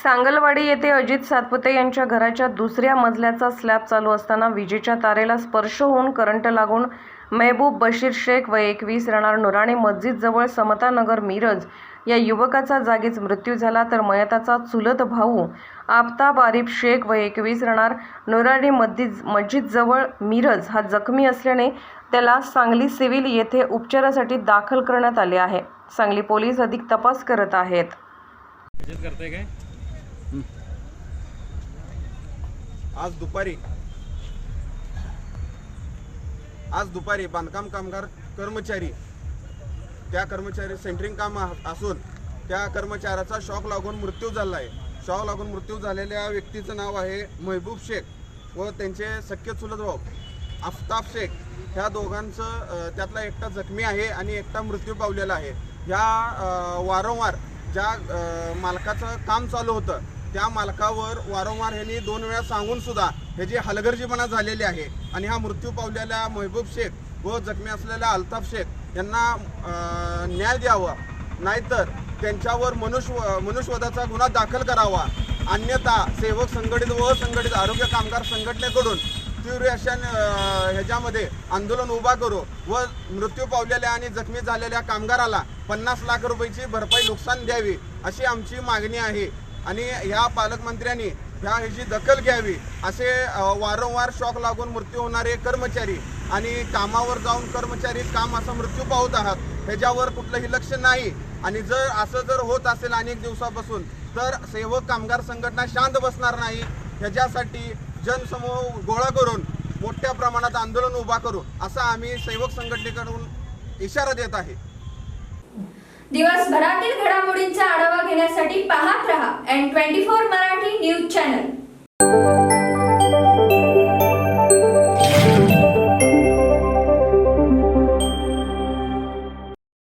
सांगलवाडी येथे अजित सातपुते यांच्या घराच्या दुसऱ्या मजल्याचा स्लॅब चालू असताना विजेच्या तारेला स्पर्श होऊन करंट लागून महबूब बशीर शेख वय 21 राहणार नुराणी मस्जिद जवळ समता नगर मिरज या युवकाचा जागीच मृत्यू झाला, तर मयताचा चुलत भाऊ आफताब आरिफ शेख वय 21 राहणार नुराणी मस्जिद जवळ मिरज हा जखमी असल्याने त्याला सांगली सिव्हिल येथे उपचारासाठी दाखल करण्यात आले आहे। सांगली पोलीस अधिक तपास करत आहेत। आज दुपारी बांधकाम कामगार कर्मचारी त्या कर्मचारी सेंटरिंग काम असून त्या कर्मचाऱ्याचा शॉक लागून मृत्यू झाला आहे। शॉक लागून मृत्यू झालेल्या व्यक्तीचं नाव आहे महबूब शेख व त्यांचे सख्खे चुलत भाऊ आफताब शेख। ह्या दोघांचं त्यातला एकटा जखमी आहे आणि एकटा मृत्यू पावलेला आहे। ह्या वारंवार ज्या मालकाचं काम चालू होतं त्या मालकावर वारंवार ह्यांनी 2 वेळा सांगून सुद्धा ह्याची हलगर्जीपणा झालेली आहे आणि हा मृत्यू पावलेल्या महबूब शेख व जखमी असलेल्या अल्ताफ शेख यांना न्याय द्यावा, नाहीतर त्यांच्यावर मनुष्यवधाचा गुन्हा दाखल करावा, अन्यथा सेवक संघटित व असंघटित आरोग्य कामगार संघटनेकडून तीव्र अशा ह्याच्यामध्ये आंदोलन उभा करू व मृत्यू पावलेल्या आणि जखमी झालेल्या कामगाराला 50 लाख रुपयाची भरपाई नुकसान द्यावी अशी आमची मागणी आहे। आणि ह्या पालकमंत्र्यांनी ह्याची दखल घ्यावी। असे वारंवार शॉक लागून मृत्यू होणारे कर्मचारी आणि कामावर जाऊन कर्मचारी काम असा मृत्यू पावत आहात, ह्याच्यावर कुठलंही लक्ष नाही। आणि जर होत असेल अनेक दिवसापासून तर सेवक कामगार संघटना शांत बसणार नाही। ह्याच्यासाठी जनसमूह गोळा करून मोठ्या प्रमाणात आंदोलन उभा करू असा आम्ही सेवक संघटनेकडून इशारा देत आहे। दिवसभरातील घडामोडींचा आढावा घेण्यासाठी पाहत रहा N24 मराठी न्यूज चॅनल।